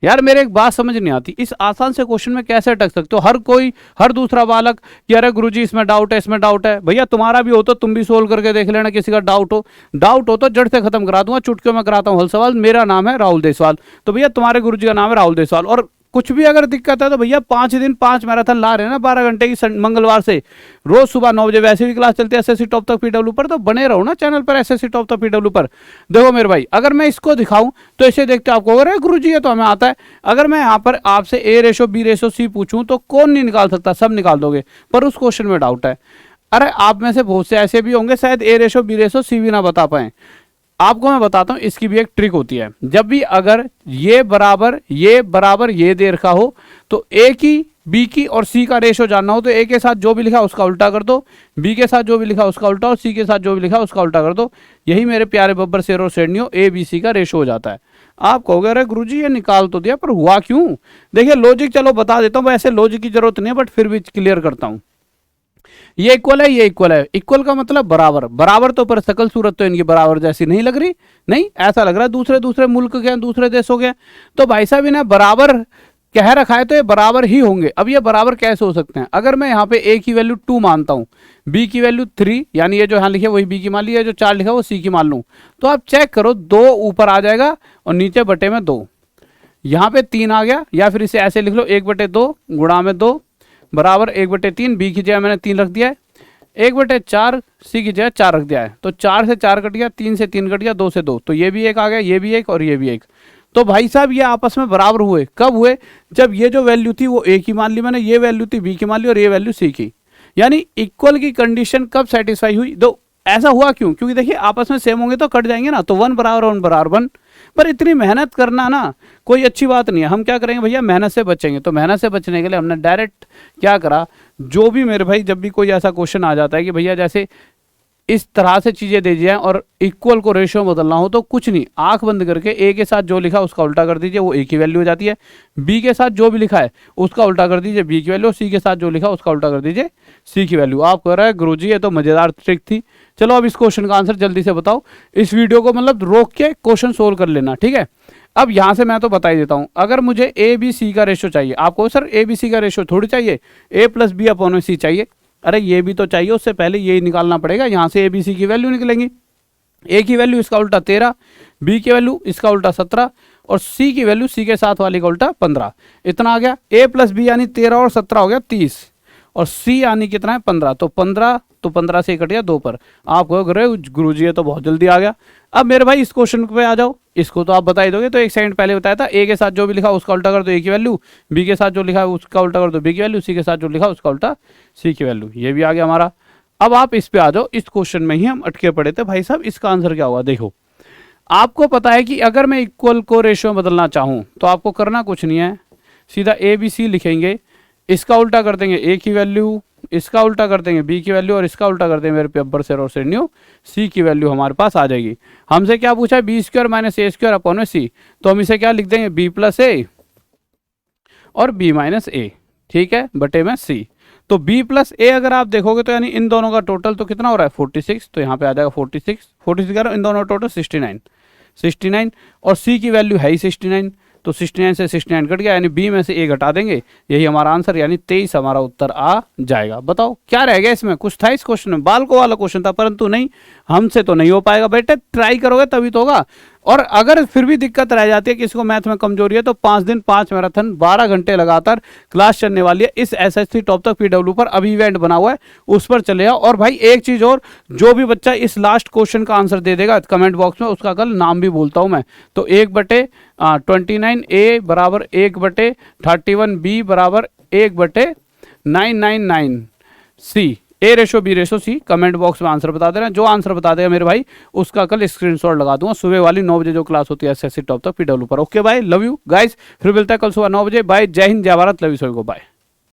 यार मेरे एक बात समझ नहीं आती, इस आसान से क्वेश्चन में कैसे अटक सकते हो? हर कोई, हर दूसरा बालक कि अरे गुरुजी इसमें डाउट है, इसमें डाउट है। भैया तुम्हारा भी हो तो तुम भी सोल्व करके देख लेना, किसी का डाउट हो तो जड़ से खत्म करा दूंगा, चुटकियों में कराता हूँ हल सवाल। मेरा नाम है राहुल देसवाल, तो भैया तुम्हारे गुरुजी का नाम है राहुल देसवाल। और कुछ भी अगर दिक्कत है तो भैया 5 दिन 5 मैराथन ला रहे हैं ना 12 घंटे की मंगलवार से, रोज सुबह 9 बजे वैसे भी क्लास चलती है एसएससी टॉप तक पीडब्ल्यू पर, तो बने रहो ना चैनल पर एसएससी टॉप तक पीडब्ल्यू पर। देखो मेरे भाई, अगर मैं इसको दिखाऊं तो इसे देखते आपको अरे गुरुजी ये तो हमें आता है। अगर मैं यहाँ पर आपसे ए रेशो बी रेशो सी पूछूं तो कौन नहीं निकाल सकता, सब निकाल दोगे, पर उस क्वेश्चन में डाउट है। अरे आप में से बहुत से ऐसे भी होंगे शायद ए रेशो बी रेशो सी भी ना बता पाए। आपको मैं बताता हूं, इसकी भी एक ट्रिक होती है। जब भी अगर ये बराबर ये दे रखा हो तो ए की बी की और सी का रेशो जानना हो तो ए के साथ जो भी लिखा उसका उल्टा कर दो, बी के साथ जो भी लिखा उसका उल्टा और सी के साथ जो भी लिखा उसका उल्टा कर दो। यही मेरे प्यारे बब्बर शेर और शेरनियों ए बी सी का रेशो हो जाता है। आप कहोगे अरे गुरुजी ये निकाल तो दिया, पर हुआ क्यों? देखिए लॉजिक चलो बता देता हूं, वैसे लॉजिक की जरूरत नहीं है बट फिर भी क्लियर करता हूं। ये इक्वल है, ये इक्वल है, इक्वल का मतलब बराबर, बराबर तो पर शकल सूरत तो इनकी बराबर जैसी नहीं लग रही, नहीं ऐसा लग रहा है दूसरे मुल्क के, दूसरे देशों के। तो भाई साहब इन्हें बराबर कह रखा है तो ये बराबर ही होंगे। अब ये बराबर कैसे हो सकते हैं? अगर मैं यहाँ पे ए की वैल्यू 2 मानता हूँ, बी की वैल्यू 3, यानी ये जो यहाँ लिखे वही बी की मान ली, जो 4 लिखा वो सी की मान लूँ, तो आप चेक करो 2 ऊपर आ जाएगा और नीचे बटे में 2, यहाँ पे 3 आ गया। या फिर इसे ऐसे लिख लो 1/2 गुणा में 2 बराबर 1/3, बी की जगह मैंने 3 रख दिया है, 1/4 सी की जगह 4 रख दिया है। तो 4 से 4 कट गया, 3 से 3 कट गया, 2 से 2, तो ये भी एक आ गया, ये भी एक और ये भी एक। तो भाई साहब ये आपस में बराबर हुए, कब हुए? जब ये जो वैल्यू थी वो ए की मान ली मैंने, ये वैल्यू थी बी की मान ली और ये वैल्यू सी की। यानी इक्वल की कंडीशन कब सेटिस्फाई हुई? दो ऐसा हुआ क्यों? क्योंकि देखिए आपस में सेम होंगे तो कट जाएंगे ना, तो 1 बराबर 1 बराबर 1। पर इतनी मेहनत करना ना कोई अच्छी बात नहीं है। हम क्या करेंगे भैया, मेहनत से बचेंगे। तो मेहनत से बचने के लिए हमने डायरेक्ट क्या करा, जो भी मेरे भाई जब भी कोई ऐसा क्वेश्चन आ जाता है कि भैया जैसे इस तरह से चीजें दे जाए और इक्वल को रेशियो बदलना हो, तो कुछ नहीं, आंख बंद करके ए के साथ जो लिखा उसका उल्टा कर दीजिए, वो ए की वैल्यू हो जाती है। बी के साथ जो भी लिखा है उसका उल्टा कर दीजिए, बी की वैल्यू। सी के साथ जो लिखा उसका उल्टा कर दीजिए, सी की वैल्यू। आप कह रहे हैं गुरुजी ये तो मजेदार ट्रिक थी। चलो अब इस क्वेश्चन का आंसर जल्दी से बताओ। इस वीडियो को मतलब रोक के क्वेश्चन सोल्व कर लेना, ठीक है? अब यहां से मैं तो बता ही देता हूं, अगर मुझे ए बी सी का रेशियो चाहिए, आपको सर ए बी सी का रेशियो थोड़ी चाहिए, ए प्लस बी अपॉन सी चाहिए। अरे ये भी तो चाहिए, उससे पहले यही निकालना पड़ेगा। यहाँ से ए बी सी की वैल्यू निकलेंगी, ए की वैल्यू इसका उल्टा 13, बी की वैल्यू इसका उल्टा 17 और सी की वैल्यू सी के साथ वाली का उल्टा 15। इतना आ गया। ए प्लस बी यानी 13 और 17 हो गया 30 और सी यानी कितना है 15। तो 15 से कट गया 2 पर। आप कहोगे गुरुजी ये तो बहुत जल्दी आ गया। अब मेरे भाई इस क्वेश्चन पे आ जाओ, इसको तो आप बता ही दोगे। तो 1 सेकंड पहले बताया था, ए के साथ जो भी लिखा उसका उल्टा कर दो ए की वैल्यू, बी के साथ जो लिखा उसका उल्टा कर दो बी की वैल्यू, सी के साथ जो लिखा उसका उल्टा सी की वैल्यू। ये भी आ गया हमारा। अब आप इस पे आ जाओ, इस क्वेश्चन में ही हम अटके पड़े थे भाई साहब। इसका आंसर क्या होगा? देखो आपको पता है कि अगर मैं इक्वल को रेशियो बदलना चाहूं तो आपको करना कुछ नहीं है, सीधा ए बी सी लिखेंगे, इसका उल्टा कर देंगे ए की वैल्यू, इसका उल्टा कर देंगे बी की वैल्यू और इसका उल्टा कर देंगे मेरे पेपर से और शेरनियों सी की वैल्यू हमारे पास आ जाएगी। हमसे क्या पूछा है? बी स्क्वायर माइनस ए स्क्वायर अपॉन में सी। तो हम इसे क्या लिख देंगे? बी प्लस ए और बी माइनस ए, ठीक है, बटे में सी। तो b प्लस ए अगर आप देखोगे तो यानी इन दोनों का टोटल तो कितना हो रहा है 46। तो यहाँ पे आ जाएगा 46 कह रहा हूँ, इन दोनों टोटल 69 और c की वैल्यू है ही 69। तो 69 से 69 कट गया, यानी b में से a घटा देंगे, यही हमारा आंसर यानी 23 हमारा उत्तर आ जाएगा। बताओ क्या रह गया इसमें? कुछ था इस क्वेश्चन में, बालकों वाला क्वेश्चन था, परंतु नहीं, हमसे तो नहीं हो पाएगा बेटे। ट्राई करोगे तभी तो होगा। और अगर फिर भी दिक्कत रह जाती है, किसी को मैथ में कमजोरी है, तो 5 दिन 5 मैराथन 12 घंटे लगातार क्लास चलने वाली है इस एसएससी टॉप तक पीडब्ल्यू पर। अभी इवेंट बना हुआ है, उस पर चले जाओ। और भाई एक चीज और, जो भी बच्चा इस लास्ट क्वेश्चन का आंसर दे देगा कमेंट बॉक्स में, उसका कल नाम भी बोलता हूं मैं। तो 1/29 ए बराबर 1/31 बी बराबर 1/999 सी, ए रेशो बी रेशो सी। कमेंट बॉक्स में आंसर बता देना। जो आंसर बता देगा मेरे भाई उसका कल स्क्रीनशॉट लगा दूंगा सुबह वाली 9 बजे जो क्लास होती है एसएससी टॉप तक पीडब्ल्यू पर। ओके भाई, लव यू गाइस। फिर मिलता है कल सुबह 9 बजे। बाय, जय हिंद, जय भारत, लव यू सभी को, बाय।